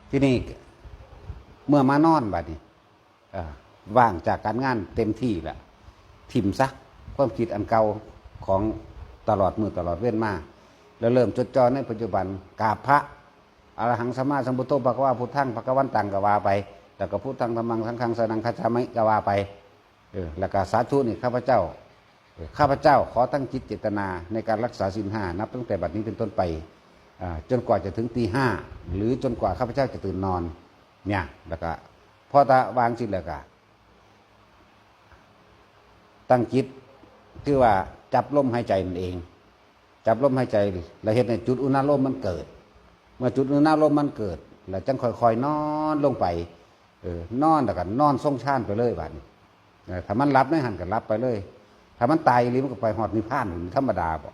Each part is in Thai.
ที่นี่เมื่อมานอนบัดนี้ว่างจากการงานเต็มที่แล้วถิ่มซะความคิดอันเก่าของตลอดมือตลอดเว้นมาแล้วเริ่มจดจ่อในปัจจุบันกราบพระอรหังสัมมาสัมพุทโธภะคะวะพุทธังภะคะวันตังกวาไปแล้วก็พุทธังธัมมังสังฆังสรณังคัจฉามิกวาไปแล้วก็สาธุนี่ข้าพเจ้าขอตั้งจิตเจตนาในการรักษาศีล 5นับตั้งแต่บัดนี้เป็นต้นไปจนกว่าจะถึงตี 5หรือจนกว่าข้าพเจ้าจะตื่นนอนเนี่ยแล้วก็พอตาวางจิตแล้วก็ตั้งจิตคือว่าจับลมหายใจนั่นเองจับลมหายใจแล้วเห็นในจุดอุณาโลมมันเกิดเมื่อจุดอุณาโลมมันเกิดแล้วจังค่อยๆนอนลงไปนอนแล้วก็นอนทรงฌานไปเลยบัดนี้ถ้ามันรับได้หันก็รับไปเลยถ้ามันตายหรือมันก็ไปหอดนิพพานธรรมดาบ่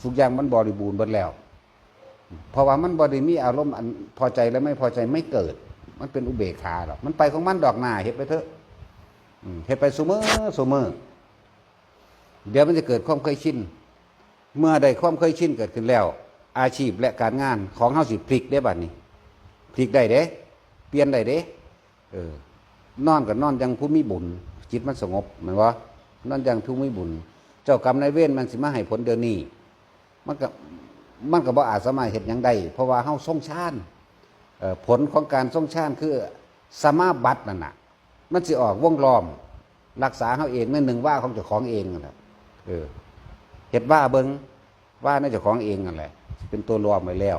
ทุกอย่างมันบริบูรณ์หมดแล้วเพราะว่ามันบริมีอารมณ์อันพอใจและไม่พอใจไม่เกิดมันเป็นอุเบกขาหรอกมันไปของมันดอกหน้าเฮ็ดไปเถอะเฮ็ดไปซุมื้อเดี๋ยวมันจะเกิดความเคยชินเมื่อใดความเคยชินเกิดขึ้นแล้วอาชีพและการงานของเฮาสิพลิกได้บัดนี้พลิกได้เด้เปลี่ยนได้เด้นอนกับนอนยังผู้มีบุญจิตมันสงบเหมือนว่านอนยังผู้มีบุญเจ้ากรรมนายเวรมันสิมาให้ผลเดี๋ยวนี้มันก็บ่อาจสามารถเฮ็ดหยังได้เพราะว่าเฮาทรงฌานผลของการทรงฌานคือสมาบัตินั่นน่ะมันสิออกวงล้อมรักษาเฮาเองนั่นหนึ่งว่าของเจ้าของเองนั่นแหละเฮ็ดว่าเบิ่งว่าในเจ้าของเองนั่นแหละเป็นตัวรวมไว้แล้ว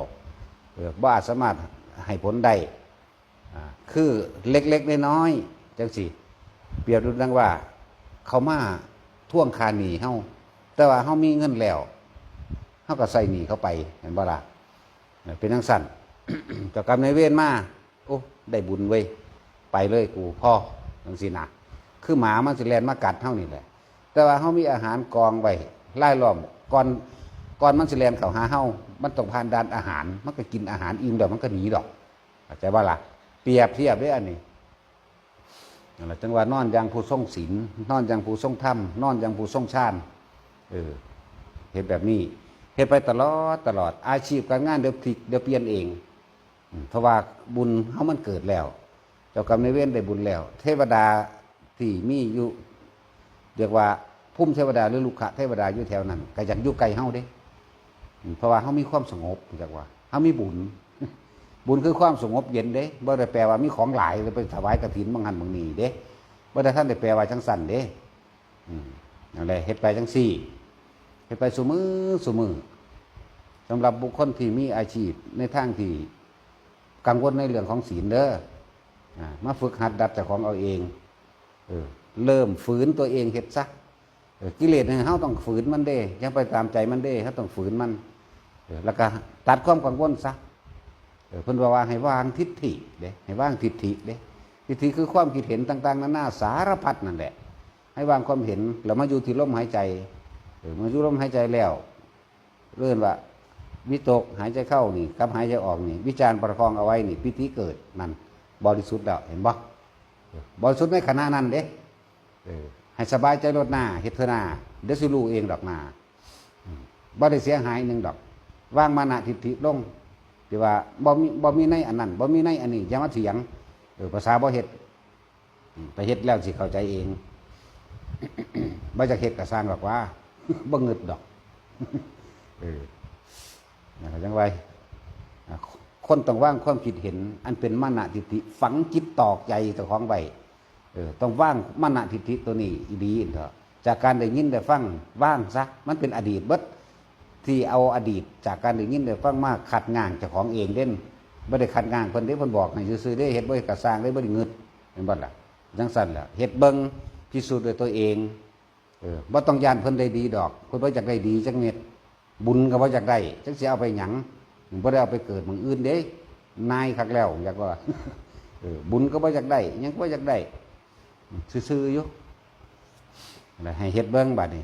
บ่อาจสามารถให้ผลได้คือเล็กๆน้อยๆจังสิเปรียบดูดังว่าเขามาท่วงคาหนี้เฮาแต่ว่าเฮามีเงินแล้วเฮาก็ใส่หนี้เข้าไปเห็นบ่ล่ะเป็นจังซั่น เจ้ากรรมนายเวรมาโอ้ได้บุญเว้ยไปเลยกูพ่อจังซี่นะคือหมามันสิแล่นมากัดเฮานี่แหละแต่ว่าเฮามีอาหารกองไว้ไล่ล้อมก่อนมันสิแล่นเข้าหาเฮามันต้องผ่านด่านอาหารมันก็กินอาหารอิ่มแล้วมันก็หนีดอกเข้าใจบ่ล่ะเปรียบเทียบได้อันนี้นั่นแหละจังว่านอนอย่างผู้ทรงศีลนอนอย่างผู้ทรงธรรมนอนอย่างผู้ทรงฌานเฮ็ดแบบนี้เฮ็ดไปตลอดอาชีพการงานเดี๋ยวพลิกเดี๋ยวเปลี่ยนเองเพราะว่าบุญเฮามันเกิดแล้วเจ้ากรรมนายเวรได้บุญแล้วเทวดาที่มีอยู่เรียกว่าพุ่มเทวดาหรือลูกขะเทวดาอยู่แถวนั้นก็อยากอยู่ไกลเฮาเด้เพราะว่าเฮามีความสงบเรียกว่าเฮามีบุญบุญคือความสงบเย็นเด้บ่ได้แปลว่ามีของหลายเลยไปถวายกฐินบางหันบางนี้เด้บ่ได้ท่านได้แปลว่าจังสั่นเด้นั่นแหละเฮ็ดไปจังซี่เฮ็ดไปซุมื้อสำหรับบุคคลที่มีอาชีพในทางที่กังวลในเรื่องของศีลเด้อมาฝึกหัดดัดเจ้าของเอาเองเริ่มฝืนตัวเองเฮ็ดซะกิเลสเนี่ยเฮาต้องฝืนมันเด้ยังไปตามใจมันเด้เฮาต้องฝืนมันแล้วก็ตัดความกังวลซะเพิ่นว่าให้วางทิฏฐิเด้ให้วางทิฏฐิเด้ทิฏฐิคือความคิดเห็นต่างๆนานาสารพัดนั่นแหละให้วางความเห็นแล้วมาอยู่ที่ลมหายใจมาอยู่ลมหายใจแล้วเรื่อนว่าวิตกหายใจเข้านี่กับหายใจออกนี่วิจารณ์ประคองเอาไว้นี่ปิติเกิดนั่นบริสุทธิ์แล้วเห็นบ่บริสุทธิ์ในขณะนั้นเด้ให้สบายใจลดหน้าเฮ็ดเถอะหน้าเดี๋ยวสิรู้เองดอกหน้าบ่ได้เสียหายนึงดอกวางมานะทิฏฐิลงที่ว่าบ่มีในอันนั้นบ่มีในอันนี้อย่ามาเถียงภาษาบ่เฮ็ดไปเฮ็ดแล้วสิเข้าใจเองบ่จะเฮ็ดก็สร้างหรอกว่าบ่งึดดอกนะครับจังไว้คนต้องว่างความคิดเห็นอันเป็นมานะทิฏฐิฝังจิตตอกใจเจ้าของไว้ต้องว่างมานะทิฏฐิตัวนี้อีดีเถอะจากการได้ยินได้ฟังว่างซะมันเป็นอดีตเบิดที่เอาอดีตจากการได้ยินได้ฟังมากขัดง้างเจ้าของเองเด่นบ่ได้ขัดง้างเพิ่นเด้เพิ่นบอกให้ซื่อๆได้เฮ็ดบ่ได้กระสร้างได้บ่ได้งึดเห็นบ่ล่ะจังซั่นล่ะเฮ็ดเบิ่งพิสูจน์ด้วยตัวเองบ่ต้องย่านเพิ่นได้ดีดอกเพิ่นบ่อยากได้ดีจักเม็ดบุญก็บ่อยากได้จักสิเอาไปหยังบ่ได้เอาไปเกิดเมืองอื่นเด้นายคักแล้วอยากว่าบุญก็บ่อยากได้หยังก็บ่อยากได้ซื่อๆอยู่ให้เฮ็ดเบิ่งบัดนี้